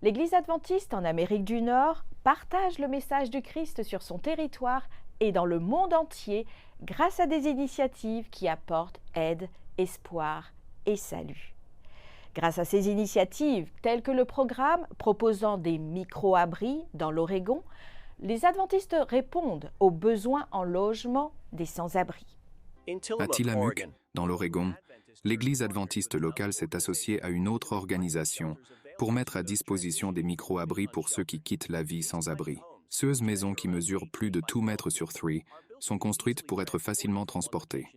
L'Église adventiste en Amérique du Nord partage le message du Christ sur son territoire et dans le monde entier grâce à des initiatives qui apportent aide, espoir et salut. Grâce à ces initiatives, telles que le programme proposant des micro-abris dans l'Oregon, les adventistes répondent aux besoins en logement des sans-abri. À Tillamook, dans l'Oregon, l'Église adventiste locale s'est associée à une autre organisation pour mettre à disposition des micro-abris pour ceux qui quittent la vie sans abri. Ces maisons qui mesurent plus de 2 mètres sur 3 sont construites pour être facilement transportées.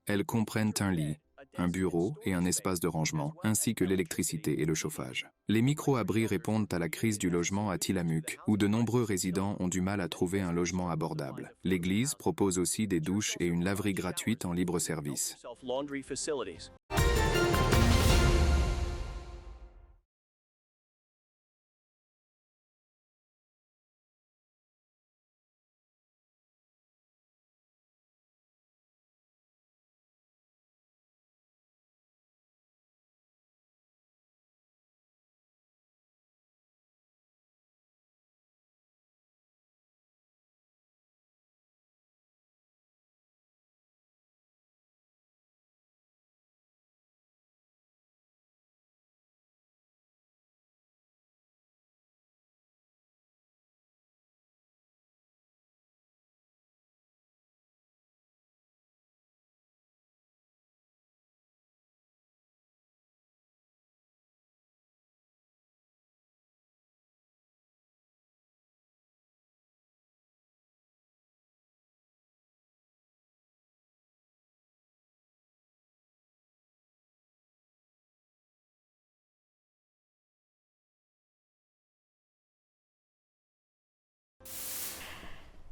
Elles comprennent un lit, un bureau et un espace de rangement, ainsi que l'électricité et le chauffage. Les micro-abris répondent à la crise du logement à Tillamook, où de nombreux résidents ont du mal à trouver un logement abordable. L'Église propose aussi des douches et une laverie gratuite en libre service.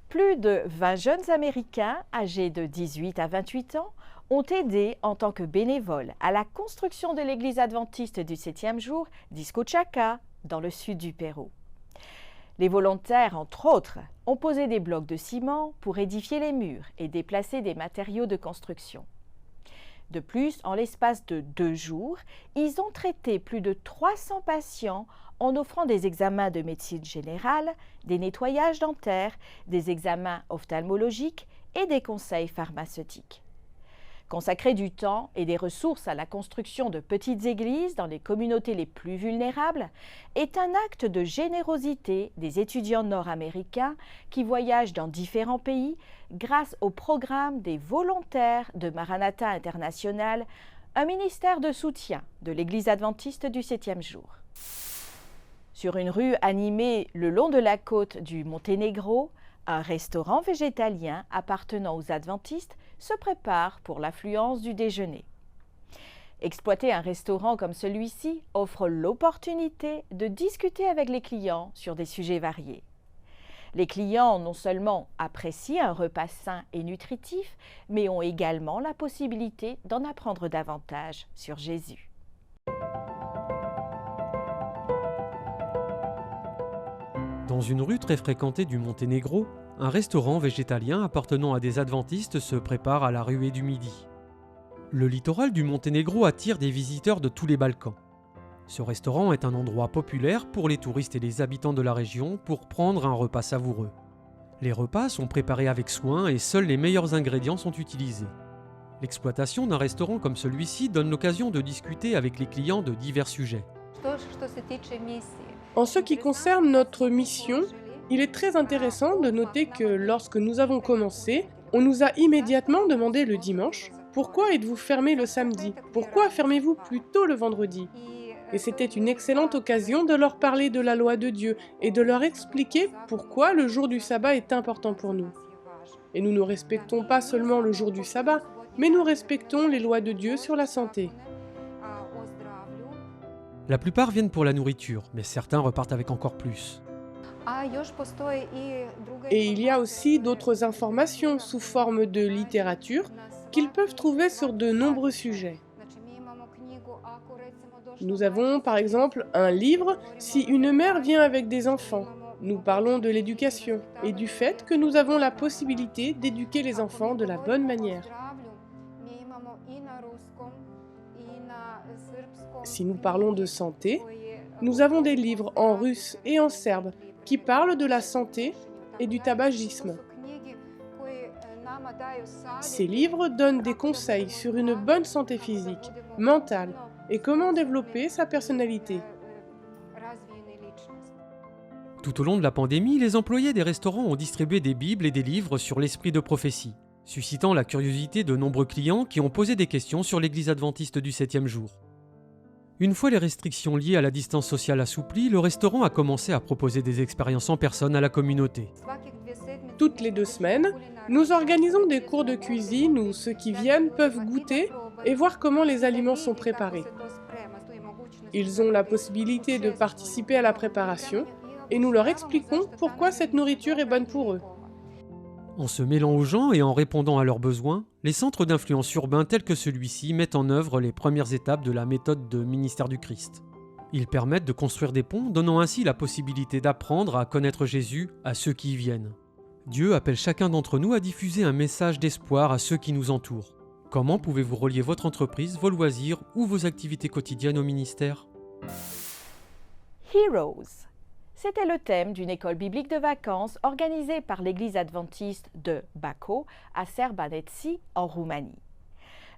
Plus de 20 jeunes Américains âgés de 18 à 28 ans ont aidé en tant que bénévoles à la construction de l'église adventiste du 7e jour d'Iscochaca, dans le sud du Pérou. Les volontaires, entre autres, ont posé des blocs de ciment pour édifier les murs et déplacer des matériaux de construction. De plus, en l'espace de 2 jours, ils ont traité plus de 300 patients en offrant des examens de médecine générale, des nettoyages dentaires, des examens ophtalmologiques et des conseils pharmaceutiques. Consacrer du temps et des ressources à la construction de petites églises dans les communautés les plus vulnérables est un acte de générosité des étudiants nord-américains qui voyagent dans différents pays grâce au programme des volontaires de Maranatha International, un ministère de soutien de l'Église adventiste du 7e jour. Sur une rue animée le long de la côte du Monténégro, un restaurant végétalien appartenant aux adventistes se prépare pour l'affluence du déjeuner. Exploiter un restaurant comme celui-ci offre l'opportunité de discuter avec les clients sur des sujets variés. Les clients non seulement apprécient un repas sain et nutritif, mais ont également la possibilité d'en apprendre davantage sur Jésus. Dans une rue très fréquentée du Monténégro, un restaurant végétalien appartenant à des adventistes se prépare à la ruée du midi. Le littoral du Monténégro attire des visiteurs de tous les Balkans. Ce restaurant est un endroit populaire pour les touristes et les habitants de la région pour prendre un repas savoureux. Les repas sont préparés avec soin et seuls les meilleurs ingrédients sont utilisés. L'exploitation d'un restaurant comme celui-ci donne l'occasion de discuter avec les clients de divers sujets. En ce qui concerne notre mission, il est très intéressant de noter que lorsque nous avons commencé, on nous a immédiatement demandé le dimanche « Pourquoi êtes-vous fermé le samedi? Pourquoi fermez-vous plus tôt le vendredi ?» Et c'était une excellente occasion de leur parler de la loi de Dieu et de leur expliquer pourquoi le jour du sabbat est important pour nous. Et nous ne respectons pas seulement le jour du sabbat, mais nous respectons les lois de Dieu sur la santé. La plupart viennent pour la nourriture, mais certains repartent avec encore plus. Et il y a aussi d'autres informations sous forme de littérature qu'ils peuvent trouver sur de nombreux sujets. Nous avons par exemple un livre « Si une mère vient avec des enfants ». Nous parlons de l'éducation et du fait que nous avons la possibilité d'éduquer les enfants de la bonne manière. Si nous parlons de santé, Nous avons des livres en russe et en serbe qui parlent de la santé et du tabagisme. Ces livres donnent des conseils sur une bonne santé physique, mentale et comment développer sa personnalité. Tout au long de la pandémie, les employés des restaurants ont distribué des bibles et des livres sur l'esprit de prophétie, suscitant la curiosité de nombreux clients qui ont posé des questions sur l'Église adventiste du 7e jour. Une fois les restrictions liées à la distance sociale assouplies, le restaurant a commencé à proposer des expériences en personne à la communauté. Toutes les 2 semaines, nous organisons des cours de cuisine où ceux qui viennent peuvent goûter et voir comment les aliments sont préparés. Ils ont la possibilité de participer à la préparation et nous leur expliquons pourquoi cette nourriture est bonne pour eux. En se mêlant aux gens et en répondant à leurs besoins, les centres d'influence urbains tels que celui-ci mettent en œuvre les premières étapes de la méthode de ministère du Christ. Ils permettent de construire des ponts, donnant ainsi la possibilité d'apprendre à connaître Jésus à ceux qui y viennent. Dieu appelle chacun d'entre nous à diffuser un message d'espoir à ceux qui nous entourent. Comment pouvez-vous relier votre entreprise, vos loisirs ou vos activités quotidiennes au ministère ? Heroes. C'était le thème d'une école biblique de vacances organisée par l'Église adventiste de Bacău à Sărbăneţi en Roumanie.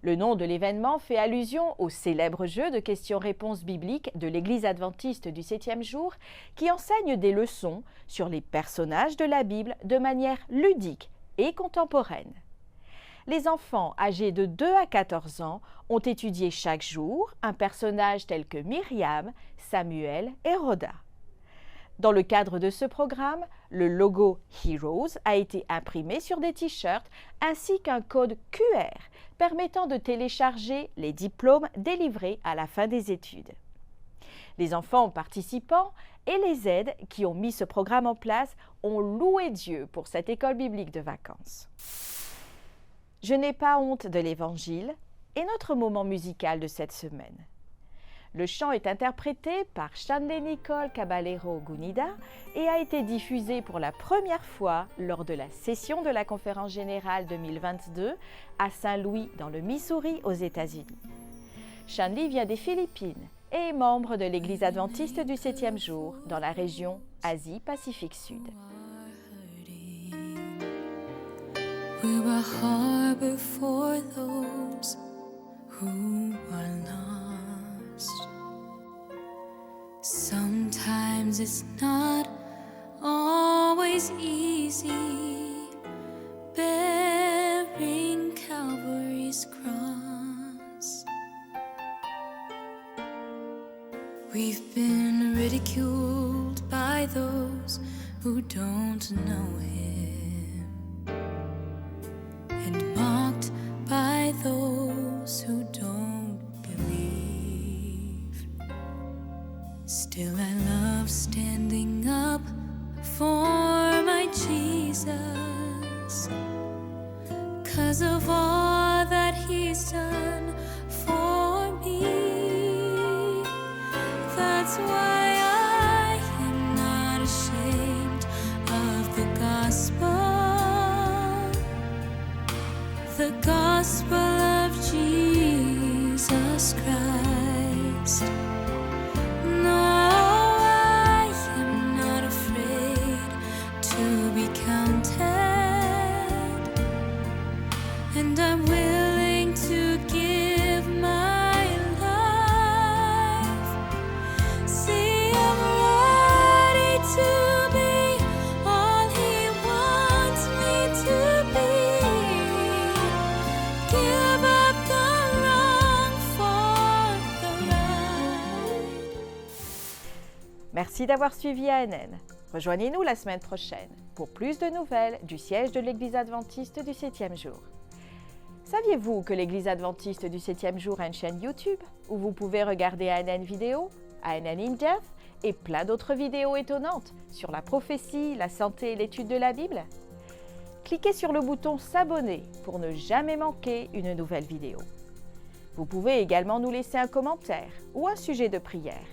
Le nom de l'événement fait allusion au célèbre jeu de questions-réponses bibliques de l'Église adventiste du 7e jour qui enseigne des leçons sur les personnages de la Bible de manière ludique et contemporaine. Les enfants âgés de 2 à 14 ans ont étudié chaque jour un personnage tel que Myriam, Samuel et Rhoda. Dans le cadre de ce programme, le logo Heroes a été imprimé sur des t-shirts ainsi qu'un code QR permettant de télécharger les diplômes délivrés à la fin des études. Les enfants participants et les aides qui ont mis ce programme en place ont loué Dieu pour cette école biblique de vacances. Je n'ai pas honte de l'Évangile est notre moment musical de cette semaine. Le chant est interprété par Shanley Nicole Caballero Gunida et a été diffusé pour la première fois lors de la session de la Conférence Générale 2022 à Saint-Louis dans le Missouri aux États-Unis. Shanley vient des Philippines et est membre de l'Église adventiste du 7e jour dans la région Asie-Pacifique Sud. We were harbor for those who are lost. Sometimes it's not always easy bearing Calvary's cross. We've been ridiculed by those who don't know Him, and mocked by those who don't believe. Still I love standing up for my Jesus, 'cause of all that He's done for me. That's why I am not ashamed of the gospel of Jesus Christ. No, I am not afraid to be counted, and I'm willing to give my life. See, I'm ready to be all He wants me to be. Give up the wrong for the right. Merci d'avoir suivi ANN. Rejoignez-nous la semaine prochaine pour plus de nouvelles du siège de l'Église adventiste du 7e jour. Saviez-vous que l'Église adventiste du 7e jour a une chaîne YouTube où vous pouvez regarder ANN vidéo, ANN in Depth et plein d'autres vidéos étonnantes sur la prophétie, la santé et l'étude de la Bible? Cliquez sur le bouton s'abonner pour ne jamais manquer une nouvelle vidéo. Vous pouvez également nous laisser un commentaire ou un sujet de prière.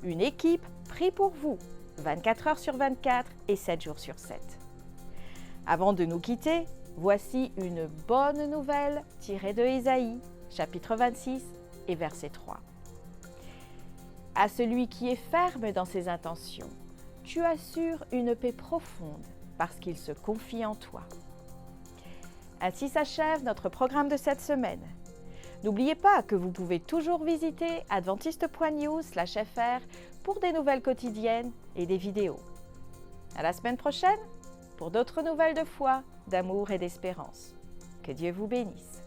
Une équipe prie pour vous, 24 heures sur 24 et 7 jours sur 7. Avant de nous quitter, voici une bonne nouvelle tirée de Ésaïe, chapitre 26 et verset 3. À celui qui est ferme dans ses intentions, tu assures une paix profonde parce qu'il se confie en toi. Ainsi s'achève notre programme de cette semaine. N'oubliez pas que vous pouvez toujours visiter adventiste.news/fr pour des nouvelles quotidiennes et des vidéos. À la semaine prochaine pour d'autres nouvelles de foi, d'amour et d'espérance. Que Dieu vous bénisse.